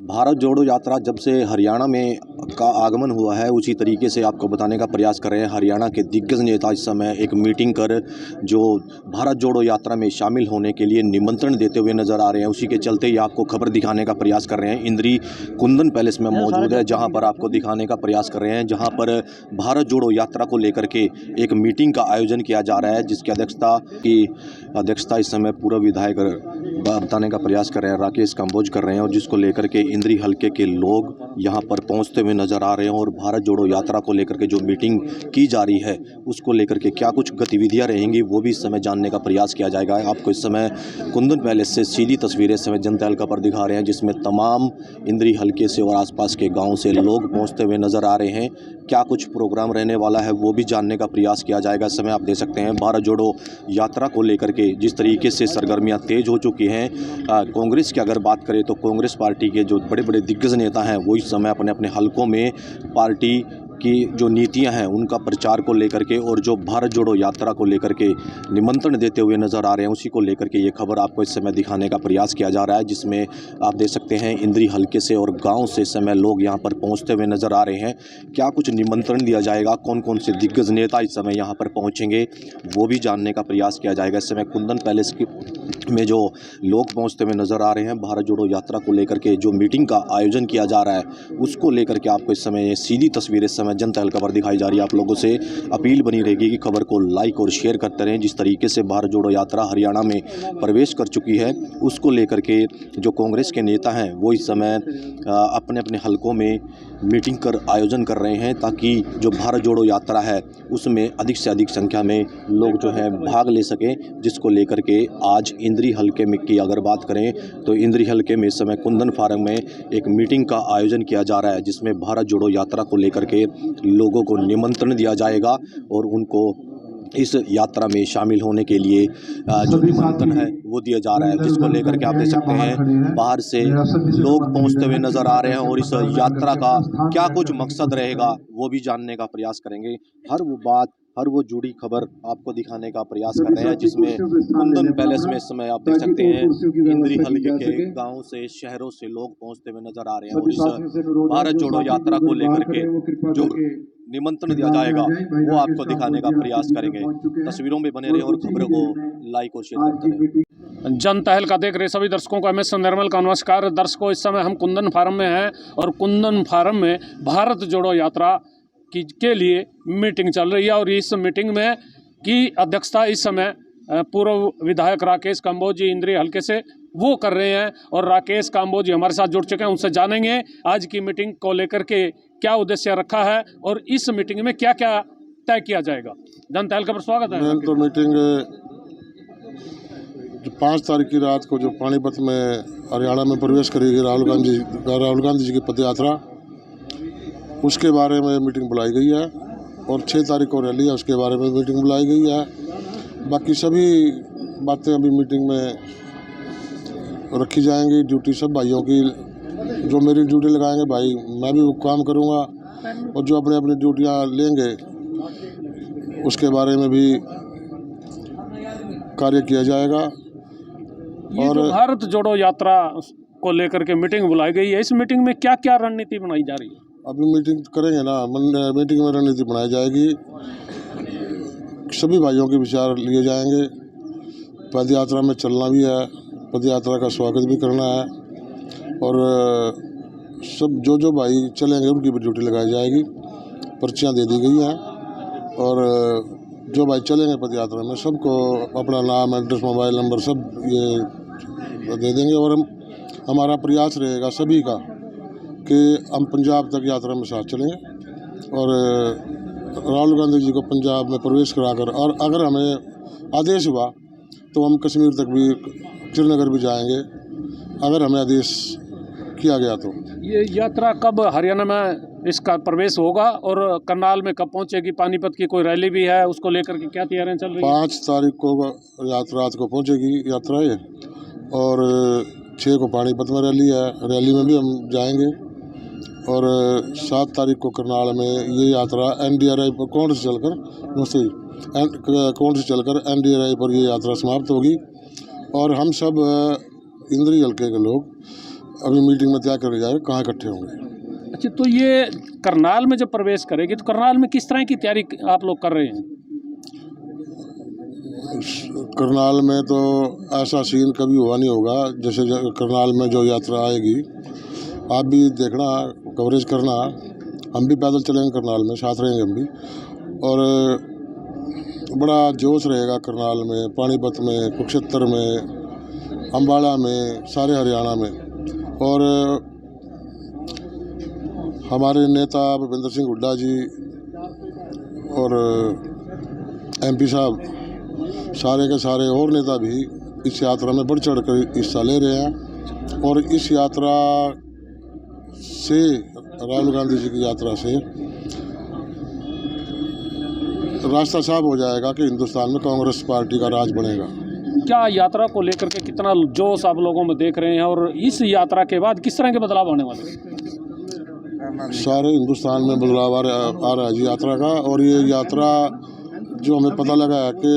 भारत जोड़ो यात्रा जब से हरियाणा में का आगमन हुआ है, उसी तरीके से आपको बताने का प्रयास कर रहे हैं। हरियाणा के दिग्गज नेता इस समय एक मीटिंग कर जो भारत जोड़ो यात्रा में शामिल होने के लिए निमंत्रण देते हुए नज़र आ रहे हैं। उसी के चलते ही आपको खबर दिखाने का प्रयास कर रहे हैं। इंद्री कुंदन पैलेस में मौजूद है, जहां पर आपको दिखाने का प्रयास कर रहे हैं, जहां पर भारत जोड़ो यात्रा को लेकर के एक मीटिंग का आयोजन किया जा रहा है, जिसकी अध्यक्षता इस समय पूर्व विधायक बताने का प्रयास कर रहे हैं, राकेश कंबोज कर रहे हैं, और जिसको लेकर के इंद्री हलके के लोग यहां पर पहुंचते हुए नजर आ रहे हैं। और भारत जोड़ो यात्रा को लेकर के जो मीटिंग की जा रही है, उसको लेकर के क्या कुछ गतिविधियां रहेंगी, वो भी इस समय जानने का प्रयास किया जाएगा। आपको इस समय कुंदन पैलेस से सीधी तस्वीरें इस समय जनता हल्का पर दिखा रहे हैं, जिसमें तमाम इंद्री हलके से और आसपास के गाँव से लोग पहुँचते हुए नजर आ रहे हैं। क्या कुछ प्रोग्राम रहने वाला है, वो भी जानने का प्रयास किया जाएगा। इस समय आप देख सकते हैं भारत जोड़ो यात्रा को लेकर के जिस तरीके से सरगर्मियां तेज हो चुकी हैं। कांग्रेस की अगर बात करें तो कांग्रेस पार्टी के जो बड़े बड़े दिग्गज नेता हैं, वो इस समय अपने अपने हलकों में पार्टी की जो नीतियां हैं उनका प्रचार को लेकर के, और जो भारत जोड़ो यात्रा को लेकर के निमंत्रण देते हुए नज़र आ रहे हैं, उसी को लेकर के ये खबर आपको इस समय दिखाने का प्रयास किया जा रहा है। जिसमें आप देख सकते हैं इंद्री हलके से और गांव से इस समय लोग यहां पर पहुंचते हुए नज़र आ रहे हैं। क्या कुछ निमंत्रण दिया जाएगा, कौन कौन से दिग्गज नेता इस समय यहाँ पर पहुँचेंगे, वो भी जानने का प्रयास किया जाएगा। इस समय कुंदन पैलेस में जो लोग पहुंचते हुए नज़र आ रहे हैं, भारत जोड़ो यात्रा को लेकर के जो मीटिंग का आयोजन किया जा रहा है, उसको लेकर के आपको इस समय सीधी तस्वीरें इस समय जनता हल्का पर दिखाई जा रही है। आप लोगों से अपील बनी रहेगी कि खबर को लाइक और शेयर करते रहें। जिस तरीके से भारत जोड़ो यात्रा हरियाणा में प्रवेश कर चुकी है, उसको लेकर के जो कांग्रेस के नेता हैं, वो इस समय अपने अपने हलकों में मीटिंग कर आयोजन कर रहे हैं, ताकि जो भारत जोड़ो यात्रा है उसमें अधिक से अधिक संख्या में लोग जो है भाग ले सकें। जिसको लेकर के आज इंद्री हलके में की अगर बात करें तो इंद्री हलके में इस समय कुंदन फार्म में एक मीटिंग का आयोजन किया जा रहा है, जिसमें भारत जोड़ो यात्रा को लेकर के लोगों को निमंत्रण दिया जाएगा और उनको इस यात्रा में शामिल होने के लिए जो निमंत्रण है वो दिया जा रहा है। जिसको लेकर के आप देख सकते हैं बाहर से लोग पहुंचते हुए नजर आ रहे हैं, और इस यात्रा का क्या कुछ मकसद रहेगा वो भी जानने का प्रयास करेंगे। हर वो बात, हर वो जुड़ी खबर आपको दिखाने का प्रयास कर रहे हैं, जिसमें कुंदन पैलेस में इस समय आप देख सकते हैं इंद्री हलके के गाँव से, शहरों से लोग पहुंचते हुए नजर आ रहे हैं। और इस भारत जोड़ो यात्रा को लेकर के जो निमंत्रण दिया जाएगा वो आपको दिखाने का प्रयास करेंगे। तस्वीरों में बने रहे और खबरों को लाइक और शेयर करते रहे। जनता हल्का देख रहे सभी दर्शकों को MS निर्मल का नमस्कार। दर्शकों, इस समय हम कुंदन फार्म में हैं और कुंदन फार्म में भारत जोड़ो यात्रा के लिए मीटिंग चल रही है, और इस मीटिंग में की अध्यक्षता इस समय पूर्व विधायक राकेश कंबोज जी इंद्री हलके से वो कर रहे हैं। और राकेश कंबोज जी हमारे साथ जुड़ चुके हैं, उनसे जानेंगे आज की मीटिंग को लेकर के क्या उद्देश्य रखा है और इस मीटिंग में क्या क्या तय किया जाएगा। जनता हल्का पर स्वागत है। तो मीटिंग जो 5 तारीख की रात को जो पानीपत में हरियाणा में प्रवेश करेगी राहुल गांधी जी की पद यात्रा, उसके बारे में मीटिंग बुलाई गई है। और 6 तारीख को रैली है, उसके बारे में मीटिंग बुलाई गई है। बाकी सभी बातें अभी मीटिंग में रखी जाएंगी। ड्यूटी सब भाइयों की, जो मेरी ड्यूटी लगाएंगे भाई, मैं भी वो काम करूंगा, और जो अपने अपनी ड्यूटियां लेंगे उसके बारे में भी कार्य किया जाएगा। और जो भारत जोड़ो यात्रा को लेकर के मीटिंग बुलाई गई है, इस मीटिंग में क्या क्या रणनीति बनाई जा रही है? अभी मीटिंग करेंगे ना, मीटिंग में रणनीति बनाई जाएगी। सभी भाइयों के विचार लिए जाएंगे। पद यात्रा में चलना भी है, पद यात्रा का स्वागत भी करना है, और सब जो भाई चलेंगे उनकी भी ड्यूटी लगाई जाएगी। पर्चियाँ दे दी गई हैं, और जो भाई चलेंगे पद यात्रा में सबको अपना नाम, एड्रेस, मोबाइल नंबर सब ये दे देंगे। और हमारा प्रयास रहेगा सभी का कि हम पंजाब तक यात्रा में साथ चलेंगे, और राहुल गांधी जी को पंजाब में प्रवेश कराकर, और अगर हमें आदेश हुआ तो हम कश्मीर तक भी, श्रीनगर भी जाएंगे, अगर हमें आदेश किया गया तो। ये यात्रा कब हरियाणा में इसका प्रवेश होगा और करनाल में कब पहुंचेगी? पानीपत की कोई रैली भी है, उसको लेकर के क्या तैयारियां चल रही हैं? 5 तारीख को रात को पहुंचेगी यात्रा ये, और 6 को पानीपत में रैली है, रैली में भी हम जाएंगे। और 7 तारीख को करनाल में ये यात्रा NDRI पर कोंड से चलकर NDRI पर ये यात्रा समाप्त होगी। और हम सब इंद्री हलके के लोग अभी मीटिंग में तय कर जाएगा कहाँ इकट्ठे होंगे। अच्छा, तो ये करनाल में जब प्रवेश करेगी तो करनाल में किस तरह की तैयारी आप लोग कर रहे हैं? करनाल में तो ऐसा सीन कभी हुआ नहीं होगा जैसे करनाल में जो यात्रा आएगी, आप भी देखना, कवरेज करना। हम भी पैदल चलेंगे करनाल में, साथ रहेंगे हम भी, और बड़ा जोश रहेगा करनाल में, पानीपत में, कुरुक्षेत्र में, अम्बाला में, सारे हरियाणा में। और हमारे नेता भूपेंद्र सिंह हुड्डा जी और MP साहब, सारे के सारे और नेता भी इस यात्रा में बढ़ चढ़ कर हिस्सा ले रहे हैं। और इस यात्रा से, राहुल गांधी जी की यात्रा से रास्ता साफ हो जाएगा कि हिंदुस्तान में कांग्रेस पार्टी का राज बनेगा। क्या यात्रा को लेकर के कितना जोश आप लोगों में देख रहे हैं, और इस यात्रा के बाद किस तरह के बदलाव होने वाले हैं? सारे हिंदुस्तान में बदलाव आ रहा है जी यात्रा का। और ये यात्रा जो हमें पता लगा है कि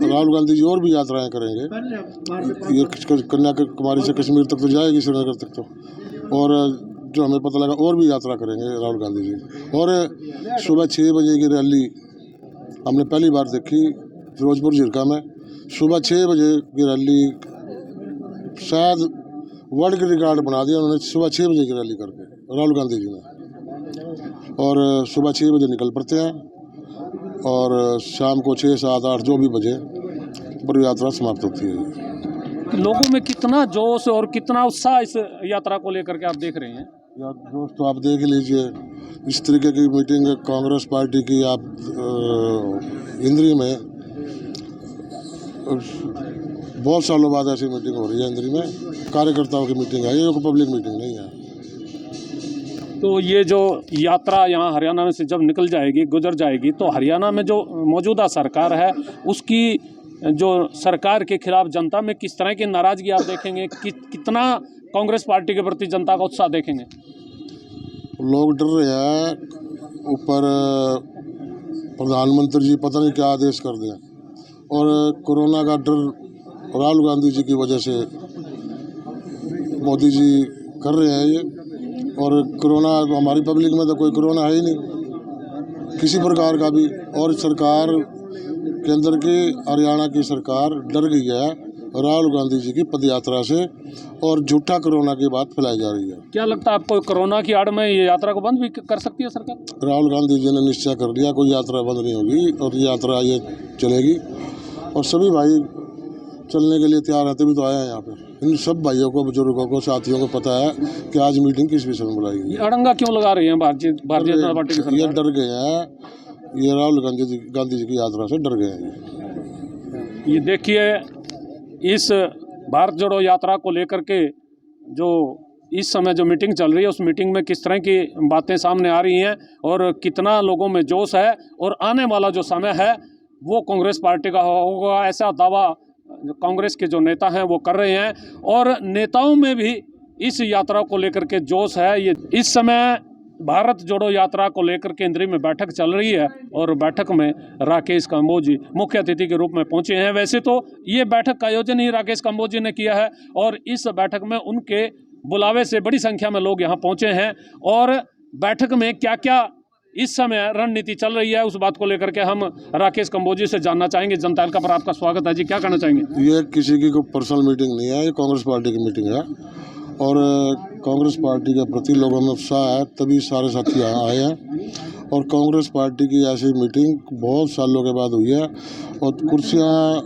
राहुल गांधी जी और भी यात्राएं करेंगे। ये कन्याकुमारी से कश्मीर तक तो जाएगी, श्रीनगर तक तो, और जो हमें पता लगा और भी यात्रा करेंगे राहुल गांधी जी। और सुबह 6 बजे की रैली हमने पहली बार देखी फिरोजपुर झिरका में। सुबह 6 बजे की रैली, शायद वर्ल्ड का रिकॉर्ड बना दिया उन्होंने, सुबह 6 बजे की रैली करके राहुल गांधी जी ने। और सुबह 6 बजे निकल पड़ते हैं और शाम को 6, 7, 8 जो भी बजे पर यात्रा समाप्त होती है। लोगों में कितना जोश और कितना उत्साह इस यात्रा को लेकर के आप देख रहे हैं? यार दोस्तों, आप देख लीजिए, इस तरीके की मीटिंग कांग्रेस पार्टी की आप इंद्री में बहुत सालों बाद ऐसी मीटिंग हो रही है। इंद्री में कार्यकर्ताओं की मीटिंग है, ये कोई पब्लिक मीटिंग नहीं है। तो ये जो यात्रा यहाँ हरियाणा में से जब निकल जाएगी, गुजर जाएगी, तो हरियाणा में जो मौजूदा सरकार है उसकी जो सरकार के खिलाफ जनता में किस तरह की नाराजगी आप देखेंगे? कितना कांग्रेस पार्टी के प्रति जनता का उत्साह देखेंगे? लोग डर रहे हैं, ऊपर प्रधानमंत्री जी पता नहीं क्या आदेश कर दें, और कोरोना का डर राहुल गांधी जी की वजह से मोदी जी कर रहे हैं ये। और कोरोना, हमारी पब्लिक में तो कोई कोरोना है ही नहीं किसी प्रकार का भी। और सरकार केंद्र की, हरियाणा की सरकार डर गई है राहुल गांधी जी की पदयात्रा से, और झूठा कोरोना की बात फैलाई जा रही है। क्या लगता है आपको, कोरोना की आड़ में ये यात्रा को बंद भी कर सकती है सरकार? राहुल गांधी जी ने निश्चय कर लिया, कोई यात्रा बंद नहीं होगी और यात्रा ये चलेगी। और सभी भाई चलने के लिए तैयार हैं, तभी तो आए हैं यहाँ पे। इन सब भाइयों को, बुजुर्गों को, साथियों को पता है कि आज मीटिंग किस विषय में बुलाई गई। ये अड़ंगा क्यों लगा रही है भारतीय जनता पार्टी की सरकार? ये डर गए हैं, ये राहुल गांधी जी की यात्रा से डर गए हैं। ये देखिए, इस भारत जोड़ो यात्रा को लेकर के जो इस समय जो मीटिंग चल रही है, उस मीटिंग में किस तरह की बातें सामने आ रही हैं और कितना लोगों में जोश है। और आने वाला जो समय है वो कांग्रेस पार्टी का होगा, ऐसा दावा कांग्रेस के जो नेता हैं वो कर रहे हैं। और नेताओं में भी इस यात्रा को लेकर के जोश है। ये इस समय भारत जोड़ो यात्रा को लेकर के इंद्री में बैठक चल रही है, और बैठक में राकेश कंबोज जी मुख्य अतिथि के रूप में पहुंचे हैं। वैसे तो ये बैठक का आयोजन ही राकेश कंबोज जी ने किया है, और इस बैठक में उनके बुलावे से बड़ी संख्या में लोग यहाँ पहुंचे हैं। और बैठक में क्या क्या इस समय रणनीति चल रही है, उस बात को लेकर के हम राकेश कंबोज जी से जानना चाहेंगे। जनता एलका पर आपका स्वागत है जी, क्या कहना चाहेंगे? ये किसी की कोई पर्सनल मीटिंग नहीं है, ये कांग्रेस पार्टी की मीटिंग है, और कांग्रेस पार्टी के प्रति लोगों में उत्साह है, तभी सारे साथी यहाँ आए हैं। और कांग्रेस पार्टी की ऐसी मीटिंग बहुत सालों के बाद हुई है, और कुर्सियाँ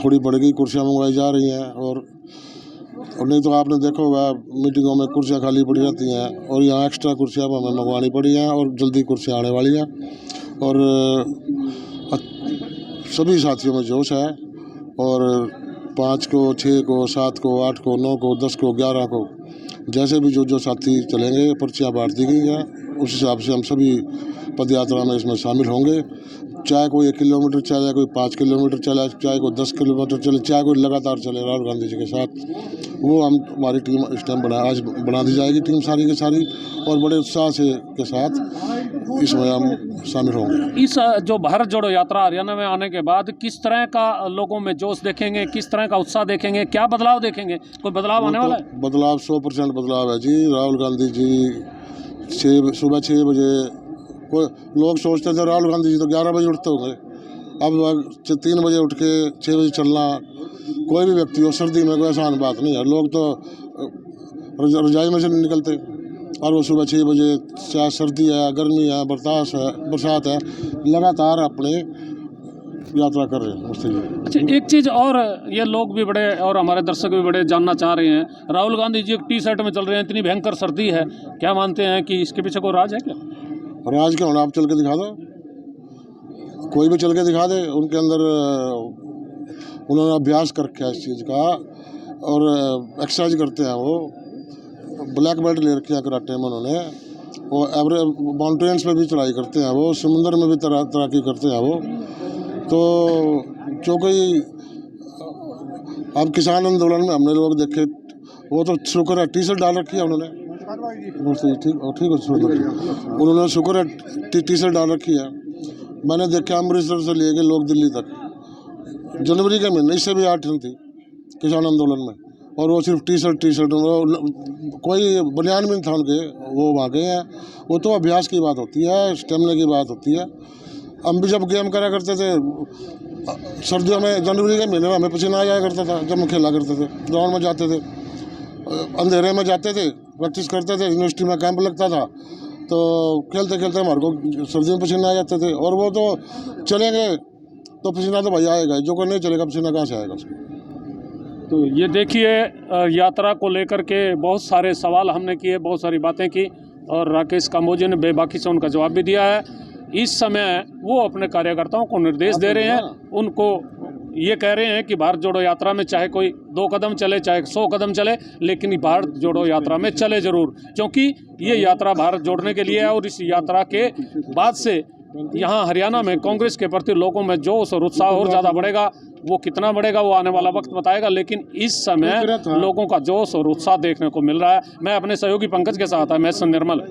थोड़ी बढ़ गई, कुर्सियाँ मंगवाई जा रही हैं। और नहीं तो आपने देखा होगा मीटिंगों में कुर्सियाँ खाली पड़ी रहती हैं, और यहाँ एक्स्ट्रा कुर्सियाँ हमें मंगवानी पड़ी हैं, और जल्दी कुर्सियाँ आने वाली हैं। और सभी साथियों में जोश है, और 5 को, 6 को, 7 को, 8 को, 9 को, 10 को, 11 को, जैसे भी जो साथी चलेंगे, पर्चियाँ बांट दी गई हैं, उस हिसाब से हम सभी पद यात्रा में इसमें शामिल होंगे। चाहे कोई 1 किलोमीटर चले, कोई 5 किलोमीटर चले, चाहे कोई 10 किलोमीटर चले, चाहे कोई लगातार चले राहुल गांधी जी के साथ, वो हमारी टीम इस टाइम आज बना दी जाएगी, टीम सारी की सारी, और बड़े उत्साह से के साथ इसमें हम शामिल होंगे। इस जो भारत जोड़ो यात्रा हरियाणा में आने के बाद किस तरह का लोगों में जोश देखेंगे, किस तरह का उत्साह देखेंगे, क्या बदलाव देखेंगे? कोई बदलाव आने वाला है? बदलाव 100% बदलाव है जी। राहुल गांधी जी सुबह 6 बजे, कोई लोग सोचते थे राहुल गांधी जी तो 11 बजे उठते होंगे, अब 3 बजे उठ के 6 बजे चलना कोई भी व्यक्ति हो, सर्दी में कोई आसान बात नहीं है। लोग तो रजाई में से नहीं निकलते, और वो सुबह 6 बजे, चाहे सर्दी है, गर्मी है, बरसात है, लगातार अपने यात्रा कर रहे हैं उससे। अच्छा, एक चीज़ और, ये लोग भी बड़े और हमारे दर्शक भी बड़े जानना चाह रहे हैं, राहुल गांधी जी एक टी-शर्ट में चल रहे हैं, इतनी भयंकर सर्दी है, क्या मानते हैं कि इसके पीछे कोई राज है क्या? राज क्या होना, आप चल के दिखा दो, कोई भी चल के दिखा दे। उनके अंदर उन्होंने अभ्यास कर रखा है इस चीज़ का, और एक्सरसाइज करते हैं वो, ब्लैक बेल्ट ले रखे हैं कराटे में उन्होंने, वो एवरेज माउंटेन्स में भी चढ़ाई करते हैं वो, समुंदर में भी तैराकी करते हैं वो। तो जो कोई अब किसान आंदोलन में हमने लोग देखे, वो तो शुक्र है टी-शर्ट डाल रखी है उन्होंने, ठीक उन्होंने शुक्र है टी-शर्ट डाल रखी है। मैंने देखा अमृतसर से लेके लोग दिल्ली तक, जनवरी के महीने इससे भी 8 दिन थी किसान आंदोलन में, और वो सिर्फ टी-शर्ट, वो कोई बनियान भी नहीं था उनके, वो वहाँ गए हैं। वो तो अभ्यास की बात होती है, स्टेमिना की बात होती है। हम भी जब गेम करा करते थे सर्दियों में, जनवरी के महीने में हमें पसीना आ जाया करता था, जब हम खेला करते थे, ग्राउंड में जाते थे, अंधेरे में जाते थे, प्रैक्टिस करते थे, यूनिवर्सिटी में कैंप लगता था, तो खेलते खेलते हमारे को सर्दियों में पसीना आ जाते थे। और वो तो चलेंगे तो पसीना तो भाई आएगा, जो कोई नहीं चलेगा पसीना कहाँ से आएगा उसको। तो ये देखिए, यात्रा को लेकर के बहुत सारे सवाल हमने किए, बहुत सारी बातें की, और राकेश काम्बोजी ने बेबाकी से उनका जवाब भी दिया है। इस समय वो अपने कार्यकर्ताओं को निर्देश दे रहे हैं, उनको ये कह रहे हैं कि भारत जोड़ो यात्रा में चाहे कोई 2 कदम चले, चाहे 100 कदम चले, लेकिन भारत जोड़ो यात्रा में चले ज़रूर, क्योंकि ये यात्रा भारत जोड़ने के लिए है। और इस यात्रा के बाद से यहाँ हरियाणा में कांग्रेस के प्रति लोगों में जोश और उत्साह और ज़्यादा बढ़ेगा। वो कितना बढ़ेगा वो आने वाला वक्त बताएगा, लेकिन इस समय लोगों का जोश और उत्साह देखने को मिल रहा है। मैं अपने सहयोगी पंकज के साथ, मैं निर्मल।